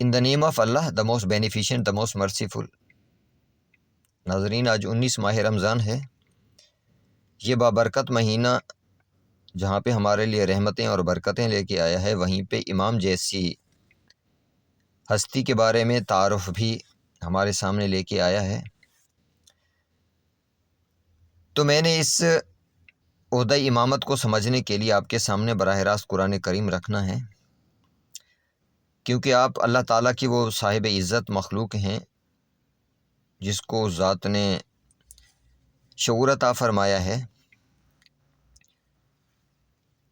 In the name of Allah the most beneficent the most merciful. ناظرین، آج 19 ماہ رمضان ہے، یہ بابرکت مہینہ جہاں پہ ہمارے لیے رحمتیں اور برکتیں لے کے آیا ہے، وہیں پہ امام جیسی ہستی کے بارے میں تعارف بھی ہمارے سامنے لے کے آیا ہے۔ تو میں نے اس عہدہ امامت کو سمجھنے کے لیے آپ کے سامنے براہ راست قرآن کریم رکھنا ہے، کیونکہ آپ اللہ تعالیٰ کی وہ صاحب عزت مخلوق ہیں جس کو ذات نے شعور عطا فرمایا ہے۔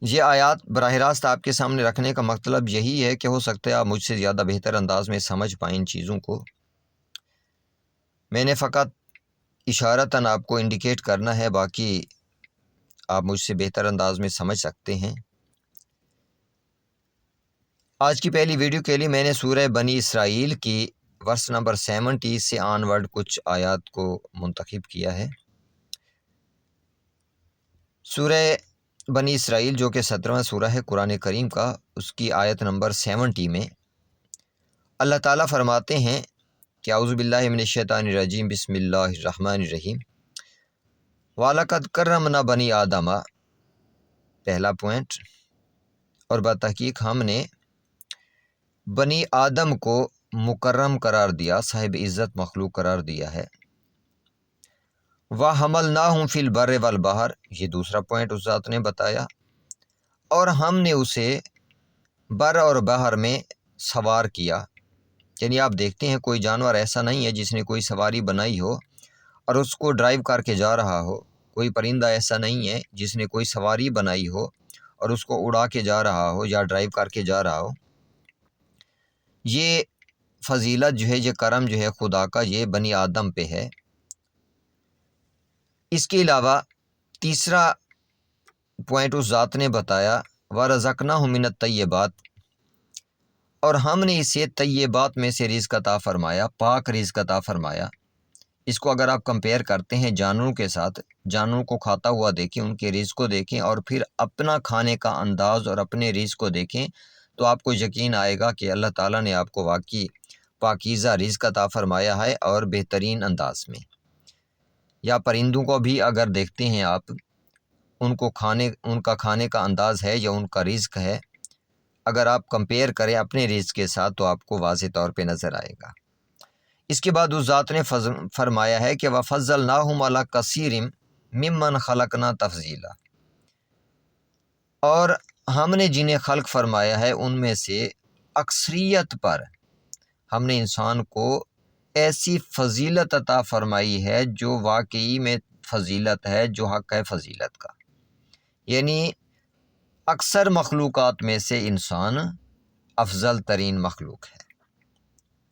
یہ آیات براہ راست آپ کے سامنے رکھنے کا مطلب یہی ہے کہ ہو سکتا ہے آپ مجھ سے زیادہ بہتر انداز میں سمجھ پائیں ان چیزوں کو۔ میں نے فقط اشارتاً آپ کو انڈیکیٹ کرنا ہے، باقی آپ مجھ سے بہتر انداز میں سمجھ سکتے ہیں۔ آج کی پہلی ویڈیو کے لیے میں نے سورہ بنی اسرائیل کی ورس نمبر 70 سے آن ورڈ کچھ آیات کو منتخب کیا ہے۔ سورہ بنی اسرائیل جو کہ 17واں سورہ ہے قرآن کریم کا، اس کی آیت نمبر 70 میں اللہ تعالیٰ فرماتے ہیں کہ اعوذ باللہ من الشیطان الرجیم بسم اللہ الرحمن الرحیم وَلَقَدْ كَرَّمْنَا بَنِي آدَمَ، پہلا پوائنٹ، اور بتحقیق ہم نے بنی آدم کو مکرم قرار دیا، صاحب عزت مخلوق قرار دیا ہے۔ وَحَمَلْنَاهُمْ فِي الْبَرِّ وَالْبَحْرِ، یہ دوسرا پوائنٹ اس ذات نے بتایا، اور ہم نے اسے بر اور بحر میں سوار کیا۔ یعنی آپ دیکھتے ہیں کوئی جانور ایسا نہیں ہے جس نے کوئی سواری بنائی ہو اور اس کو ڈرائیو کر کے جا رہا ہو، کوئی پرندہ ایسا نہیں ہے جس نے کوئی سواری بنائی ہو اور اس کو اڑا کے جا رہا ہو یا ڈرائیو کر کے جا رہا ہو۔ یہ فضیلت جو ہے، یہ کرم جو ہے خدا کا، یہ بنی آدم پہ ہے۔ اس کے علاوہ تیسرا پوائنٹ اس ذات نے بتایا وَرَزَقْنَاهُ مِنَ الطَّيِّبَاتِ، اور ہم نے اسے طیبات میں سے رزق عطا فرمایا، پاک رزق عطا فرمایا۔ اس کو اگر آپ کمپیئر کرتے ہیں جانوروں کے ساتھ، جانوروں کو کھاتا ہوا دیکھیں، ان کے رزق کو دیکھیں، اور پھر اپنا کھانے کا انداز اور اپنے رزق کو دیکھیں، تو آپ کو یقین آئے گا کہ اللہ تعالیٰ نے آپ کو واقعی پاکیزہ رزق عطا فرمایا ہے اور بہترین انداز میں۔ یا پرندوں کو بھی اگر دیکھتے ہیں آپ، ان کا کھانے کا انداز ہے یا ان کا رزق ہے، اگر آپ کمپیئر کریں اپنے رزق کے ساتھ تو آپ کو واضح طور پہ نظر آئے گا۔ اس کے بعد اس ذات نے فرمایا ہے کہ وَفَضَّلْنَاهُمْ عَلَىٰ كَثِيرٍ مِّمَّنْ خَلَقْنَا تَفْضِيلًا، اور ہم نے جنہیں خلق فرمایا ہے ان میں سے اکثریت پر ہم نے انسان کو ایسی فضیلت عطا فرمائی ہے جو واقعی میں فضیلت ہے، جو حق ہے فضیلت کا۔ یعنی اکثر مخلوقات میں سے انسان افضل ترین مخلوق ہے۔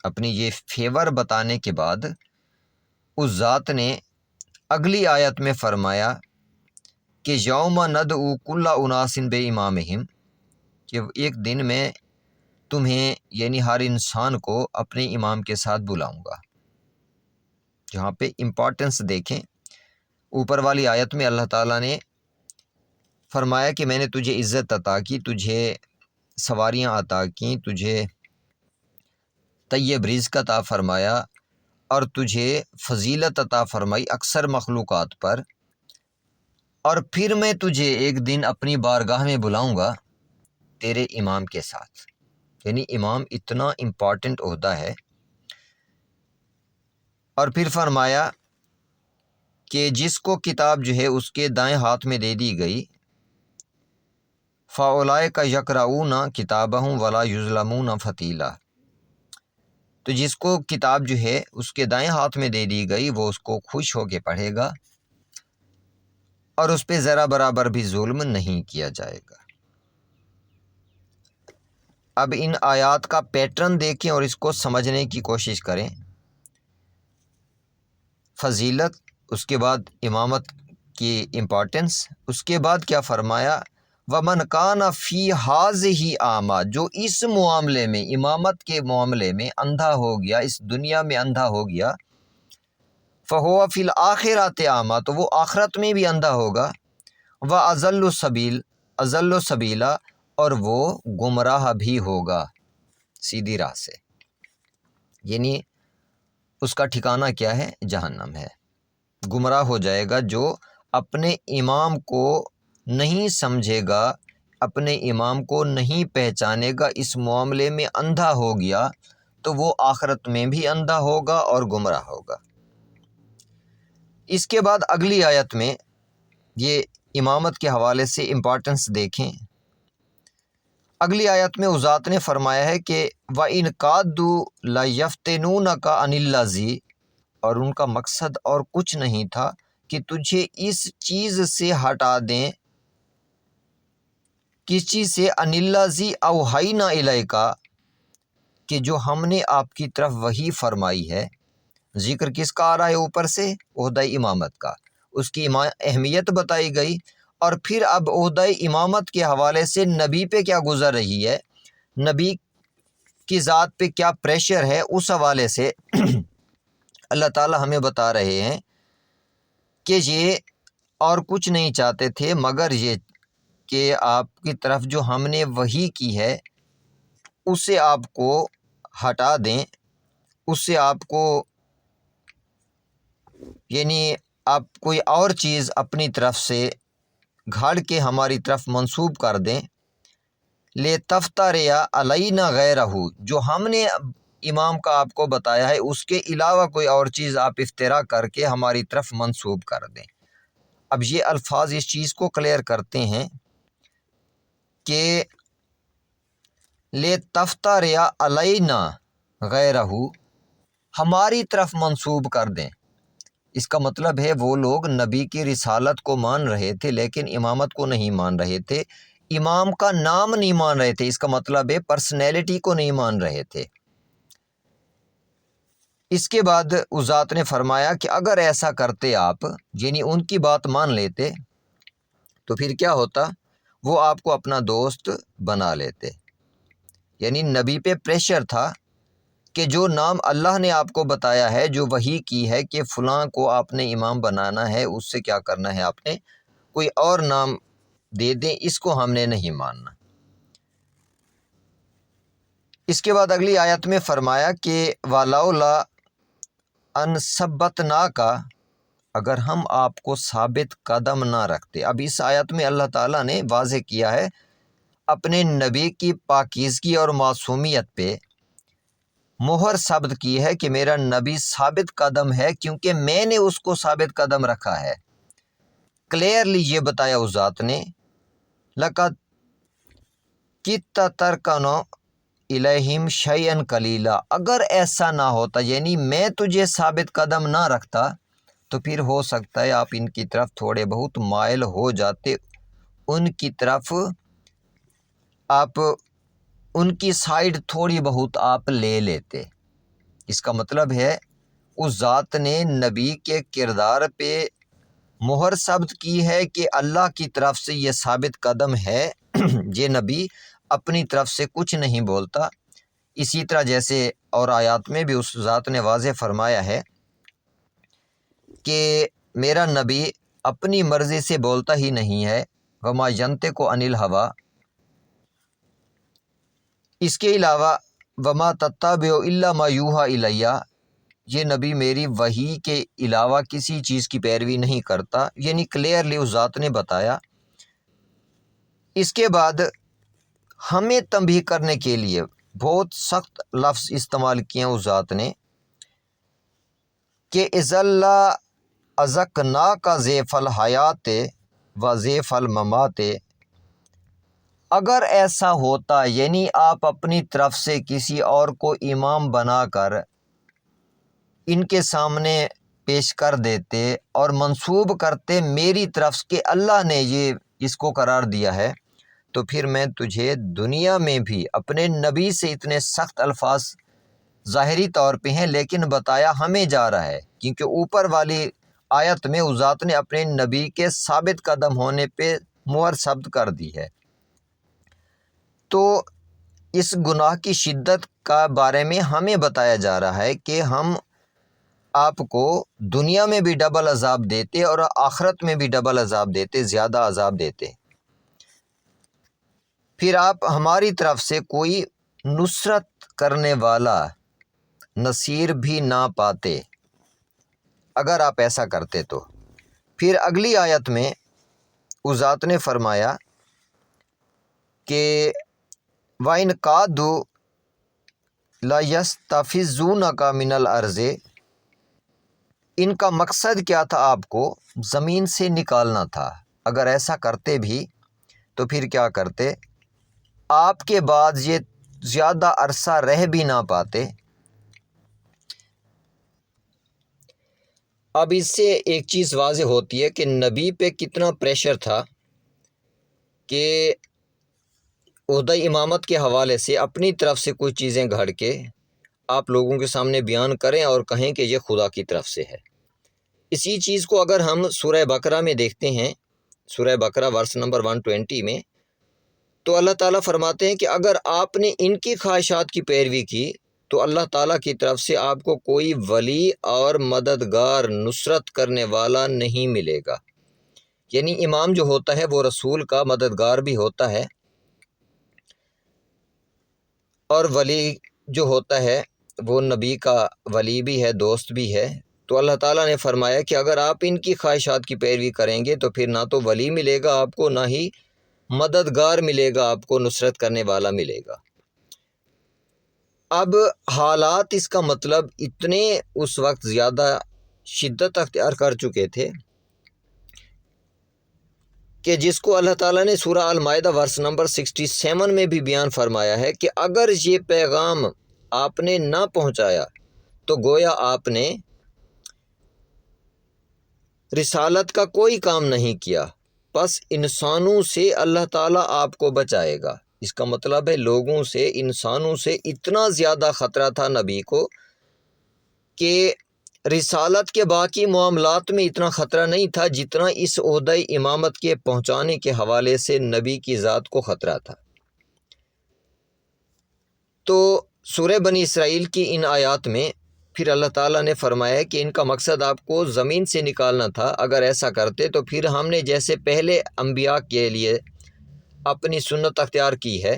اپنی یہ فیور بتانے کے بعد اس ذات نے اگلی آیت میں فرمایا کہ یوم ندعو کل اناس بامامہم، کہ ایک دن میں تمہیں یعنی ہر انسان کو اپنے امام کے ساتھ بلاؤں گا۔ جہاں پہ امپورٹنس دیکھیں، اوپر والی آیت میں اللہ تعالیٰ نے فرمایا کہ میں نے تجھے عزت عطا کی، تجھے سواریاں عطا کیں، تجھے طیب رزق عطا فرمایا اور تجھے فضیلت عطا فرمائی اکثر مخلوقات پر، اور پھر میں تجھے ایک دن اپنی بارگاہ میں بلاؤں گا تیرے امام کے ساتھ۔ یعنی امام اتنا امپورٹنٹ عہدہ ہے۔ اور پھر فرمایا کہ جس کو کتاب جو ہے اس کے دائیں ہاتھ میں دے دی گئی، فَأُولَٰئِکَ یَقْرَؤُونَ کِتَابَهُمْ وَلَا یُظْلَمُونَ فَتِیلًا، تو جس کو کتاب جو ہے اس کے دائیں ہاتھ میں دے دی گئی وہ اس کو خوش ہو کے پڑھے گا اور اس پہ ذرا برابر بھی ظلم نہیں کیا جائے گا۔ اب ان آیات کا پیٹرن دیکھیں اور اس کو سمجھنے کی کوشش کریں۔ فضیلت، اس کے بعد امامت کی امپورٹنس، اس کے بعد کیا فرمایا وَمَنْ كَانَ فِي هَٰذِهِ أَعْمَىٰ، جو اس معاملے میں، امامت کے معاملے میں اندھا ہو گیا، اس دنیا میں اندھا ہو گیا، فَهُوَ فِي الْآخِرَةِ أَعْمَىٰ، تو وہ آخرت میں بھی اندھا ہوگا، وَأَضَلُّ سَبِيلًا، اور وہ گمراہ بھی ہوگا سیدھی راہ سے۔ یعنی اس کا ٹھکانہ کیا ہے؟ جہنم ہے۔ گمراہ ہو جائے گا جو اپنے امام کو نہیں سمجھے گا، اپنے امام کو نہیں پہچانے گا، اس معاملے میں اندھا ہو گیا تو وہ آخرت میں بھی اندھا ہوگا اور گمراہ ہوگا۔ اس کے بعد اگلی آیت میں یہ امامت کے حوالے سے امپارٹنس دیکھیں۔ اگلی آیت میں ذات نے فرمایا ہے کہ وَإِنْ كَادُوا لَيَفْتِنُونَكَ عَنِ الَّذِي، اور ان کا مقصد اور کچھ نہیں تھا کہ تجھے اس چیز سے ہٹا دیں، کس چیز سے؟ عَنِ الَّذِي أَوْحَيْنَا إِلَيْكَ، کہ جو ہم نے آپ کی طرف وحی فرمائی ہے۔ ذکر کس کا آ رہا ہے اوپر سے؟ عہدہ امامت کا، اس کی اہمیت بتائی گئی، اور پھر اب عہدہ امامت کے حوالے سے نبی پہ کیا گزر رہی ہے، نبی کی ذات پہ کیا پریشر ہے، اس حوالے سے اللہ تعالی ہمیں بتا رہے ہیں کہ یہ اور کچھ نہیں چاہتے تھے مگر یہ کہ آپ کی طرف جو ہم نے وحی کی ہے اسے آپ کو ہٹا دیں، اس سے آپ کو یعنی آپ کوئی اور چیز اپنی طرف سے گھاڑ کے ہماری طرف منسوب کر دیں۔ لِتَفْتَرِیَ عَلَیْنَا غَیرَہُ، جو ہم نے امام کا آپ کو بتایا ہے اس کے علاوہ کوئی اور چیز آپ افتراء کر کے ہماری طرف منسوب کر دیں۔ اب یہ الفاظ اس چیز کو کلیئر کرتے ہیں کہ لِتَفْتَرِیَ عَلَیْنَا غَیرَہُ، ہماری طرف منسوب کر دیں۔ اس کا مطلب ہے وہ لوگ نبی کی رسالت کو مان رہے تھے لیکن امامت کو نہیں مان رہے تھے، امام کا نام نہیں مان رہے تھے، اس کا مطلب ہے پرسنالٹی کو نہیں مان رہے تھے۔ اس کے بعد اس ذات نے فرمایا کہ اگر ایسا کرتے آپ، یعنی ان کی بات مان لیتے، تو پھر کیا ہوتا؟ وہ آپ کو اپنا دوست بنا لیتے۔ یعنی نبی پہ پریشر تھا کہ جو نام اللہ نے آپ کو بتایا ہے، جو وحی کی ہے کہ فلاں کو آپ نے امام بنانا ہے، اس سے کیا کرنا ہے آپ نے؟ کوئی اور نام دے دیں، اس کو ہم نے نہیں ماننا۔ اس کے بعد اگلی آیت میں فرمایا کہ وَلَوْلَا أَن ثَبَّتْنَاكَ، اگر ہم آپ کو ثابت قدم نہ رکھتے۔ اب اس آیت میں اللہ تعالیٰ نے واضح کیا ہے اپنے نبی کی پاکیزگی اور معصومیت پہ مہر ثبت کی ہے کہ میرا نبی ثابت قدم ہے کیونکہ میں نے اس کو ثابت قدم رکھا ہے۔ کلیئرلی یہ بتایا اس ذات نے، لَقَدْ كِدتَّ تَرْكَنُ إِلَيْهِمْ شَيْئًا قَلِيلًا، اگر ایسا نہ ہوتا، یعنی میں تجھے ثابت قدم نہ رکھتا تو پھر ہو سکتا ہے آپ ان کی طرف تھوڑے بہت مائل ہو جاتے، ان کی طرف آپ ان کی سائیڈ تھوڑی بہت آپ لے لیتے۔ اس کا مطلب ہے اس ذات نے نبی کے کردار پہ مہر ثبت کی ہے کہ اللہ کی طرف سے یہ ثابت قدم ہے، یہ نبی اپنی طرف سے کچھ نہیں بولتا۔ اسی طرح جیسے اور آیات میں بھی اس ذات نے واضح فرمایا ہے کہ میرا نبی اپنی مرضی سے بولتا ہی نہیں ہے، وَمَا يَنطِقُ عَنِ الْهَوَىٰ۔ اس کے علاوہ وَمَا تَتَّبِعُ إِلَّا مَا يُوحَىٰ إِلَيَّ، یہ نبی میری وحی کے علاوہ کسی چیز کی پیروی نہیں کرتا، یعنی کلیئرلی اس ذات نے بتایا۔ اس کے بعد ہمیں تنبیہ کرنے کے لیے بہت سخت لفظ استعمال کیے اس ذات نے کہ اِذَا لَأَذَقْنَاكَ ضِعْفَ الْحَیَاةِ وَضِعْفَ الْمَمَاتِ، اگر ایسا ہوتا، یعنی آپ اپنی طرف سے کسی اور کو امام بنا کر ان کے سامنے پیش کر دیتے اور منسوب کرتے میری طرف کہ اللہ نے یہ اس کو قرار دیا ہے، تو پھر میں تجھے دنیا میں بھی اپنے نبی سے اتنے سخت الفاظ ظاہری طور پہ ہیں لیکن بتایا ہمیں جا رہا ہے کیونکہ اوپر والی آیت میں اس ذات نے اپنے نبی کے ثابت قدم ہونے پہ مہر ثبت کر دی ہے۔ تو اس گناہ کی شدت کا بارے میں ہمیں بتایا جا رہا ہے کہ ہم آپ کو دنیا میں بھی ڈبل عذاب دیتے اور آخرت میں بھی ڈبل عذاب دیتے، زیادہ عذاب دیتے۔ پھر آپ ہماری طرف سے کوئی نصرت کرنے والا نصیر بھی نہ پاتے اگر آپ ایسا کرتے تو۔ پھر اگلی آیت میں اس ذات نے فرمایا کہ وَإِنْ كَادُوا لَيَسْتَفِزُّونَكَ مِنَ الْأَرْضِ، ان کا مقصد کیا تھا؟ آپ کو زمین سے نکالنا تھا۔ اگر ایسا کرتے بھی تو پھر کیا کرتے؟ آپ کے بعد یہ زیادہ عرصہ رہ بھی نہ پاتے۔ اب اس سے ایک چیز واضح ہوتی ہے کہ نبی پہ کتنا پریشر تھا کہ عہدہ امامت کے حوالے سے اپنی طرف سے کچھ چیزیں گھڑ کے آپ لوگوں کے سامنے بیان کریں اور کہیں کہ یہ خدا کی طرف سے ہے۔ اسی چیز کو اگر ہم سورہ بقرہ میں دیکھتے ہیں، سورہ بقرہ ورس نمبر 120 میں، تو اللہ تعالیٰ فرماتے ہیں کہ اگر آپ نے ان کی خواہشات کی پیروی کی تو اللہ تعالیٰ کی طرف سے آپ کو کوئی ولی اور مددگار نصرت کرنے والا نہیں ملے گا۔ یعنی امام جو ہوتا ہے وہ رسول کا مددگار بھی ہوتا ہے، اور ولی جو ہوتا ہے وہ نبی کا ولی بھی ہے، دوست بھی ہے۔ تو اللہ تعالیٰ نے فرمایا کہ اگر آپ ان کی خواہشات کی پیروی کریں گے تو پھر نہ تو ولی ملے گا آپ کو، نہ ہی مددگار ملے گا آپ کو، نصرت کرنے والا ملے گا۔ اب حالات اس کا مطلب اتنے اس وقت زیادہ شدت اختیار کر چکے تھے کہ جس کو اللہ تعالیٰ نے سورہ المائدہ ورس نمبر 67 میں بھی بیان فرمایا ہے کہ اگر یہ پیغام آپ نے نہ پہنچایا تو گویا آپ نے رسالت کا کوئی کام نہیں کیا، بس انسانوں سے اللہ تعالیٰ آپ کو بچائے گا۔ اس کا مطلب ہے لوگوں سے، انسانوں سے اتنا زیادہ خطرہ تھا نبی کو کہ رسالت کے باقی معاملات میں اتنا خطرہ نہیں تھا جتنا اس عہدہ امامت کے پہنچانے کے حوالے سے نبی کی ذات کو خطرہ تھا۔ تو سورہ بنی اسرائیل کی ان آیات میں پھر اللہ تعالیٰ نے فرمایا کہ ان کا مقصد آپ کو زمین سے نکالنا تھا۔ اگر ایسا کرتے تو پھر ہم نے جیسے پہلے انبیاء کے لیے اپنی سنت اختیار کی ہے،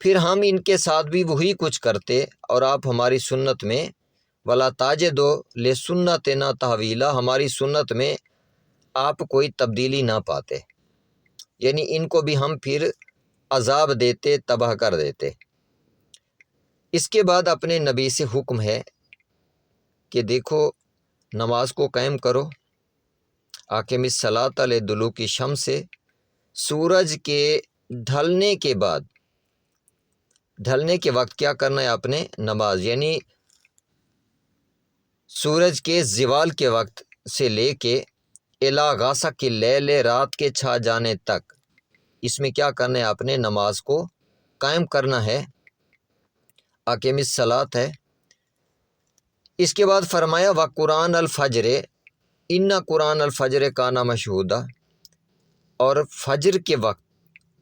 پھر ہم ان کے ساتھ بھی وہی کچھ کرتے، اور آپ ہماری سنت میں وَلَا تَجِدُ لِسُنَّتِنَا تَحْوِیلًا، ہماری سنت میں آپ کوئی تبدیلی نہ پاتے، یعنی ان کو بھی ہم پھر عذاب دیتے، تباہ کر دیتے۔ اس کے بعد اپنے نبی سے حکم ہے کہ دیکھو نماز کو قائم کرو، اقیم الصلاۃ لدلوک الشمس سے، سورج کے ڈھلنے کے بعد، ڈھلنے کے وقت کیا کرنا ہے آپ نے؟ نماز، یعنی سورج کے زوال کے وقت سے لے کے الی غاسق اللیل، رات کے چھا جانے تک، اس میں کیا کرنا ہے آپ نے؟ نماز کو قائم کرنا ہے، اقیم الصلاۃ ہے۔ اس کے بعد فرمایا وقرآن الفجر ان قرآن الفجر کان مشہودا، اور فجر کے وقت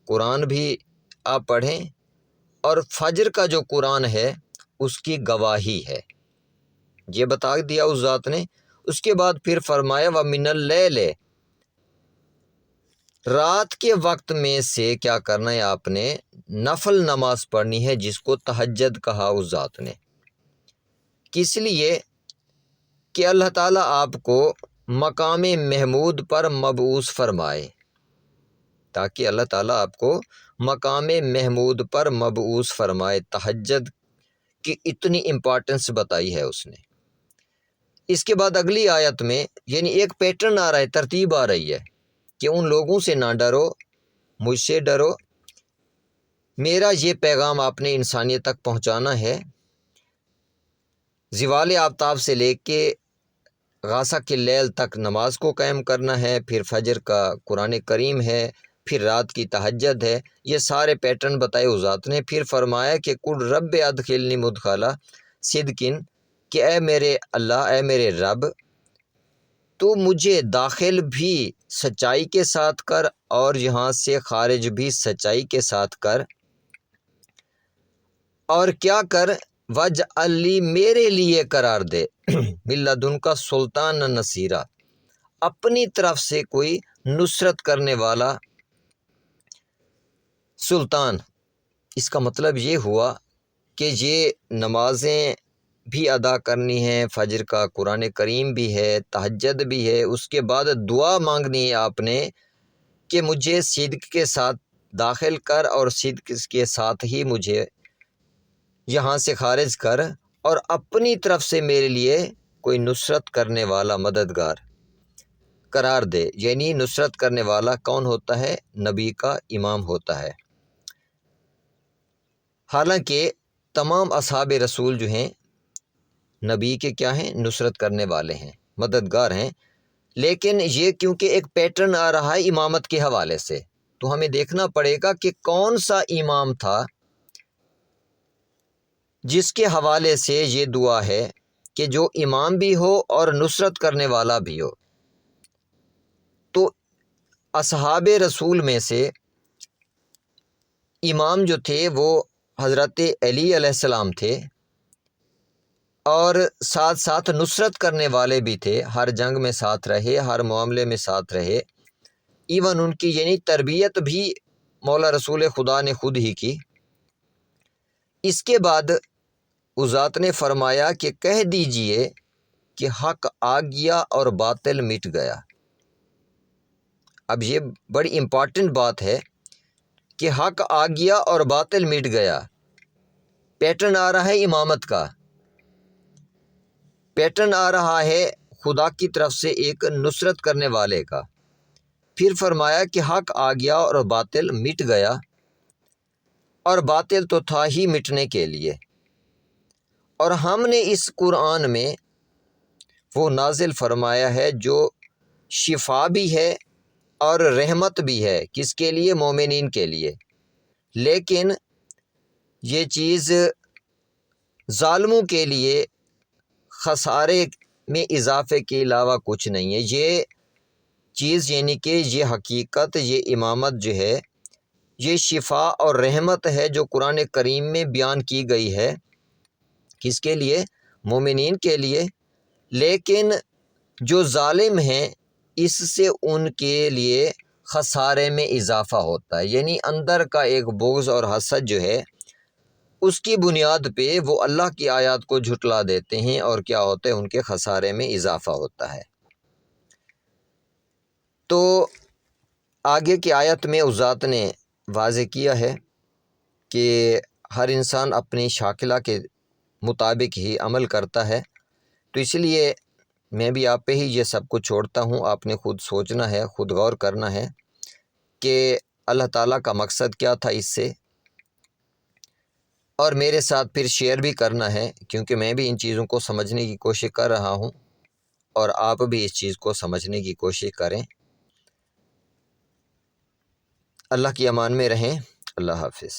قرآن بھی آپ پڑھیں، اور فجر کا جو قرآن ہے اس کی گواہی ہے، یہ بتا دیا اس ذات نے۔ اس کے بعد پھر فرمایا وَمِنَ اللَّيْلِ، رات کے وقت میں سے کیا کرنا ہے آپ نے؟ نفل نماز پڑھنی ہے، جس کو تہجد کہا اس ذات نے۔ کس لیے؟ کہ اللہ تعالیٰ آپ کو مقام محمود پر مبعوث فرمائے، تاکہ اللہ تعالیٰ آپ کو مقام محمود پر مبعوث فرمائے۔ تہجد کی اتنی امپورٹنس بتائی ہے اس نے۔ اس کے بعد اگلی آیت میں یعنی ایک پیٹرن آ رہا ہے، ترتیب آ رہی ہے کہ ان لوگوں سے نہ ڈرو، مجھ سے ڈرو، میرا یہ پیغام آپ نے انسانیت تک پہنچانا ہے۔ زوال آفتاب سے لے کے غاسق اللیل تک نماز کو قائم کرنا ہے، پھر فجر کا قرآن کریم ہے، پھر رات کی تہجد ہے، یہ سارے پیٹرن بتائے اس ذات نے۔ پھر فرمایا کہ قل رب ادخلنی مدخلا صدقن، کہ اے میرے اللہ، اے میرے رب، تو مجھے داخل بھی سچائی کے ساتھ کر اور یہاں سے خارج بھی سچائی کے ساتھ کر، اور کیا کر؟ وَاجْعَلْ لِی، میرے لیے قرار دے، مِن لَدُنْکَ سُلطانًا نصیرا، اپنی طرف سے کوئی نصرت کرنے والا سلطان۔ اس کا مطلب یہ ہوا کہ یہ نمازیں بھی ادا کرنی ہے، فجر کا قرآن کریم بھی ہے، تہجد بھی ہے، اس کے بعد دعا مانگنی ہے آپ نے کہ مجھے صدق کے ساتھ داخل کر اور صدق کے ساتھ ہی مجھے یہاں سے خارج کر، اور اپنی طرف سے میرے لیے کوئی نصرت کرنے والا مددگار قرار دے۔ یعنی نصرت کرنے والا کون ہوتا ہے؟ نبی کا امام ہوتا ہے۔ حالانکہ تمام اصحاب رسول جو ہیں نبی کے کیا ہیں؟ نصرت کرنے والے ہیں، مددگار ہیں، لیکن یہ کیونکہ ایک پیٹرن آ رہا ہے امامت کے حوالے سے، تو ہمیں دیکھنا پڑے گا کہ کون سا امام تھا جس کے حوالے سے یہ دعا ہے کہ جو امام بھی ہو اور نصرت کرنے والا بھی ہو۔ تو اصحاب رسول میں سے امام جو تھے وہ حضرت علی علیہ السلام تھے، اور ساتھ ساتھ نصرت کرنے والے بھی تھے، ہر جنگ میں ساتھ رہے، ہر معاملے میں ساتھ رہے، ایون ان کی یعنی تربیت بھی مولا رسول خدا نے خود ہی کی۔ اس کے بعد اس ذات نے فرمایا کہ کہہ دیجئے کہ حق آ گیا اور باطل مٹ گیا۔ اب یہ بڑی امپورٹنٹ بات ہے کہ حق آ گیا اور باطل مٹ گیا۔ پیٹرن آ رہا ہے امامت کا، پیٹرن آ رہا ہے خدا کی طرف سے ایک نصرت کرنے والے کا۔ پھر فرمایا کہ حق آ گیا اور باطل مٹ گیا، اور باطل تو تھا ہی مٹنے کے لیے۔ اور ہم نے اس قرآن میں وہ نازل فرمایا ہے جو شفا بھی ہے اور رحمت بھی ہے، کس کے لیے؟ مومنین کے لیے۔ لیکن یہ چیز ظالموں کے لیے خسارے میں اضافے کے علاوہ کچھ نہیں ہے۔ یہ چیز یعنی کہ یہ حقیقت، یہ امامت جو ہے، یہ شفا اور رحمت ہے جو قرآن کریم میں بیان کی گئی ہے، کس کے لیے؟ مومنین کے لیے۔ لیکن جو ظالم ہیں اس سے ان کے لیے خسارے میں اضافہ ہوتا ہے، یعنی اندر کا ایک بغض اور حسد جو ہے اس کی بنیاد پہ وہ اللہ کی آیات کو جھٹلا دیتے ہیں، اور کیا ہوتا ہے؟ ان کے خسارے میں اضافہ ہوتا ہے۔ تو آگے کی آیت میں اس ذات نے واضح کیا ہے کہ ہر انسان اپنی شاکلہ کے مطابق ہی عمل کرتا ہے، تو اس لیے میں بھی آپ پہ ہی یہ سب کچھ چھوڑتا ہوں۔ آپ نے خود سوچنا ہے، خود غور کرنا ہے کہ اللہ تعالیٰ کا مقصد کیا تھا اس سے، اور میرے ساتھ پھر شیئر بھی کرنا ہے، کیونکہ میں بھی ان چیزوں کو سمجھنے کی کوشش کر رہا ہوں، اور آپ بھی اس چیز کو سمجھنے کی کوشش کریں۔ اللہ کی امان میں رہیں۔ اللہ حافظ۔